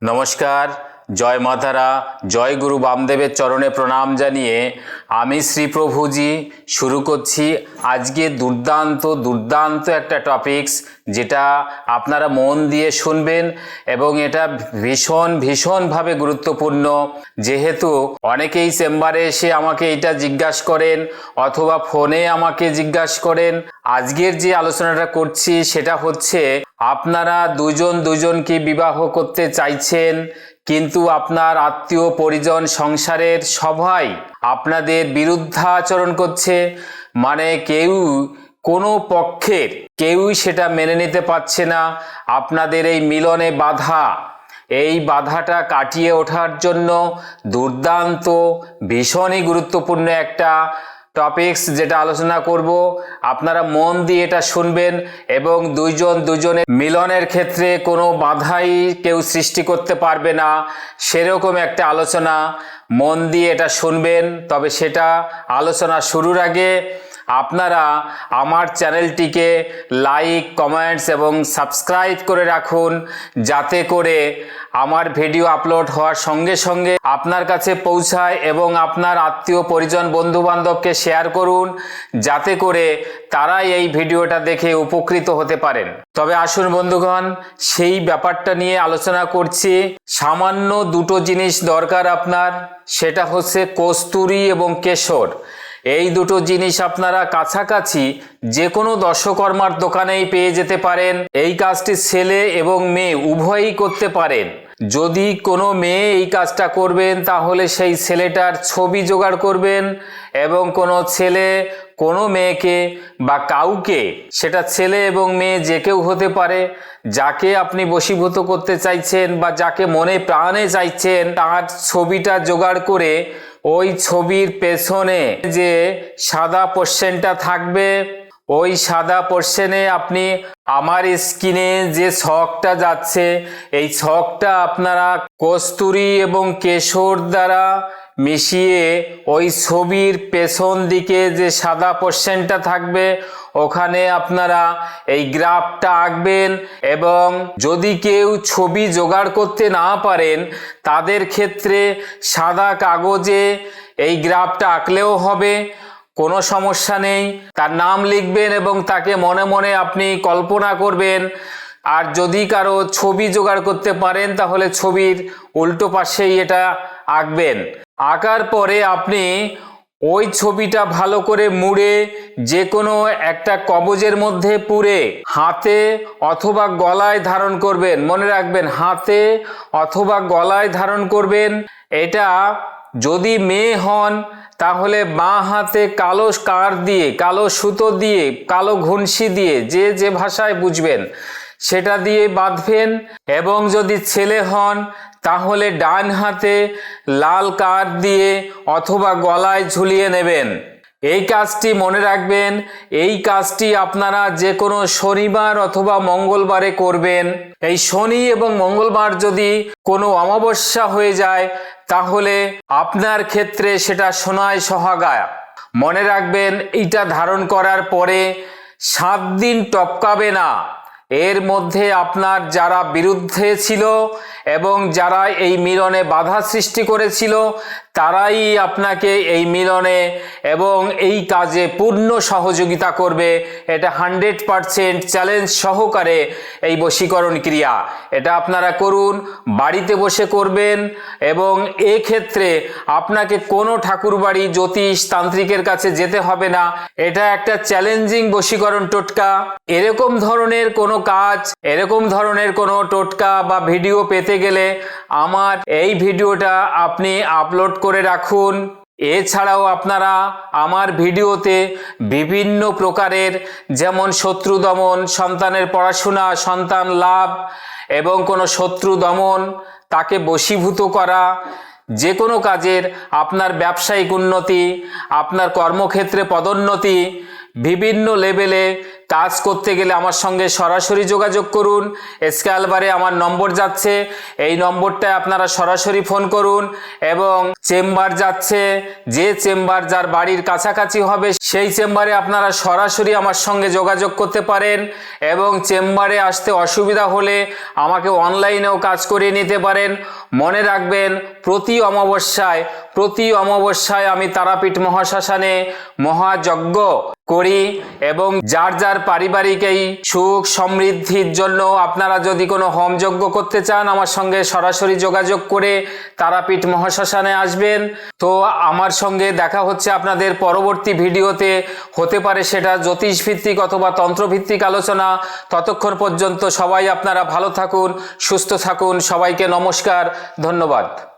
নমস্কার, জয় মাতারা, জয় গুরু বামদেবের চরণে প্রণাম জানিয়ে আমি শ্রীপ্রভুজি শুরু করছি আজকে দুর্দান্ত একটা টপিকস, যেটা আপনারা মন দিয়ে শুনবেন এবং এটা ভীষণভাবে গুরুত্বপূর্ণ। যেহেতু অনেকেই চেম্বারে এসে আমাকে এটা জিজ্ঞাসা করেন অথবা ফোনে আমাকে জিজ্ঞাসা করেন। আজকের যে আলোচনাটা করছি সেটা হচ্ছে, আপনারা দুজনকে বিবাহ করতে চাইছেন, কিন্তু আপনার আত্মীয় পরিজন সংসারের সবাই আপনাদের বিরুদ্ধাচরণ করছে। মানে কোনো পক্ষের কেউই সেটা মেনে নিতে পারছে না। আপনাদের এই মিলনে বাধা, এই বাধাটা কাটিয়ে ওঠার জন্য ভীষণই গুরুত্বপূর্ণ একটা টপিকস যেটা আলোচনা করব। আপনারা মন দিয়ে এটা শুনবেন এবং দুজনের মিলনের ক্ষেত্রে কোনো বাধাই কেউ সৃষ্টি করতে পারবে না, সেরকম একটা আলোচনা। মন দিয়ে এটা শুনবেন। তবে সেটা আলোচনা শুরুর আগে আপনারা আমার চ্যানেলটিকে লাইক, কমেন্টস এবং সাবস্ক্রাইব করে রাখুন, যাতে করে আমার ভিডিও আপলোড হওয়ার সঙ্গে সঙ্গে আপনার কাছে পৌঁছায়, এবং আপনার আত্মীয় পরিজন বন্ধু বান্ধবকে শেয়ার করুন, যাতে করে তারা এই ভিডিওটা দেখে উপকৃত হতে পারেন। তবে আসুন বন্ধুগণ, সেই ব্যাপারটা নিয়ে আলোচনা করছি। সামান্য দুটো জিনিস দরকার আপনার, সেটা হচ্ছে কস্তুরী এবং কেশর। এই দুটো জিনিস আপনারা কাছাকাছি যে কোনো দশকর্মার দোকানেই পেয়ে যেতে পারেন। এই কাজটি ছেলে এবং মেয়ে উভয়ই করতে পারেন। যদি কোনো মেয়ে এই কাজটা করবেন, তাহলে সেই ছেলেটার ছবি জোগাড় করবেন, এবং কোনো ছেলে কোনো মেয়েকে বা কাউকে, সেটা ছেলে এবং মেয়ে যে কেউ হতে পারে, যাকে আপনি বশীভূত করতে চাইছেন বা যাকে মনে প্রাণে চাইছেন, তার ছবিটা জোগাড় করে ওই ছবির পেছনে যে সাদা পোর্শনটা থাকবে, ওই সাদা পোর্শনে আপনি আমার স্ক্রিনে যে ছকটা যাচ্ছে, এই ছকটা আপনারা কস্তুরী এবং কেশর দ্বারা মিশিয়ে ওই ছবির পেছন দিকে যে সাদা পোর্শনটা থাকবে, ওখানে আপনারা এই গ্রাফটা আঁকবেন। এবং যদি কেউ ছবি জোগাড় করতে না পারেন, তাদের ক্ষেত্রে সাদা কাগজে এই গ্রাফটা আঁকলেও হবে, কোনো সমস্যা নেই। তার নাম লিখবেন এবং তাকে মনে মনে আপনি কল্পনা করবেন। আর যদি কারো ছবি জোগাড় করতে পারেন, তাহলে ছবির উল্টো পাশেই এটা আঁকবেন। আঁকার পরে আপনি ওই ছবিটা ভালো করে মুড়ে যে কোনো একটা কবজের মধ্যে পুরে হাতে অথবা গলায় ধারণ করবেন। মনে রাখবেন, হাতে অথবা গলায় ধারণ করবেন। এটা যদি মেয়ে হন, তাহলে বাঁ হাতে কালো কার দিয়ে, কালো সুতো দিয়ে, কালো ঘুনসি দিয়ে, যে ভাষায় বুঝবেন সেটা দিয়ে বাঁধবেন। এবং যদি ছেলে হন, তাহলে ডান হাতে লাল কার দিয়ে অথবা গলায় ঝুলিয়ে নেবেন। এই কাজটি মনে রাখবেন, এই কাজটি আপনারা যে কোনো শনিবার অথবা মঙ্গলবারে করবেন। এই শনি এবং মঙ্গলবার যদি কোনো অমাবস্যা হয়ে যায়, তাহলে আপনার ক্ষেত্রে সেটা সোনায় সোহাগা। মনে রাখবেন, এইটা ধারণ করার পরে 7 দিন টপকাবে না। এর মধ্যে আপনার যারা বিরুদ্ধে ছিল এবং যারা এই মিলনে বাধা সৃষ্টি করেছিল, তারাই আপনাকে এই মিলনে এবং এই কাজে পূর্ণ সহযোগিতা করবে। এটা 100% চ্যালেঞ্জ সহকারে এই বশীকরণ ক্রিয়া। এটা আপনারা করুন, বাড়িতে বসে করবেন। এবং এক্ষেত্রে আপনাকে কোনো ঠাকুরবাড়ি, জ্যোতিষ, তান্ত্রিকের কাছে যেতে হবে না। এটা একটা চ্যালেঞ্জিং বশীকরণ টোটকা। এরকম ধরনের কোনো কাজ, এরকম ধরনের কোনো টোটকা বা ভিডিও পেতে গেলে আমার এই ভিডিওটা আপনি আপলোড করে রাখুন। এছাড়াও আপনারা আমার ভিডিওতে বিভিন্ন প্রকারের, যেমন শত্রু দমন, সন্তানের পড়াশোনা, সন্তান লাভ এবং কোনো শত্রু দমন, তাকে বশীভূত করা, যে কোনো কাজের, আপনার ব্যবসায়িক উন্নতি, আপনার কর্মক্ষেত্রে পদোন্নতি, বিভিন্ন লেভেলে কাজ করতে গেলে আমার সঙ্গে সরাসরি যোগাযোগ করুন। স্ক্যাল বারে আমার নম্বর যাচ্ছে, এই নম্বরটায় আপনারা সরাসরি ফোন করুন এবং চেম্বার যাচ্ছে, যে চেম্বার যার বাড়ির কাছাকাছি হবে সেই চেম্বারে আপনারা সরাসরি আমার সঙ্গে যোগাযোগ করতে পারেন এবং চেম্বারে আসতে অসুবিধা হলে আমাকে অনলাইনেও কাজ করিয়ে নিতে পারেন। মনে রাখবেন, প্রতি অমাবস্যায় আমি তারাপীঠ মহাশ্মশানে মহাযজ্ঞ করি এবং যার যার পারিবারিক এই সুখ সমৃদ্ধির জন্য আপনারা যদি কোনো হোমযজ্ঞ করতে চান আমার সঙ্গে সরাসরি যোগাযোগ করে তারাপীঠ মহাশ্মশানে আসবেন। তো আমার সঙ্গে দেখা হচ্ছে আপনাদের পরবর্তী ভিডিওতে, হতে পারে সেটা জ্যোতিষভিত্তিক অথবা তন্ত্রভিত্তিক আলোচনা। ততক্ষণ পর্যন্ত সবাই আপনারা ভালো থাকুন, সুস্থ থাকুন। সবাইকে নমস্কার, ধন্যবাদ।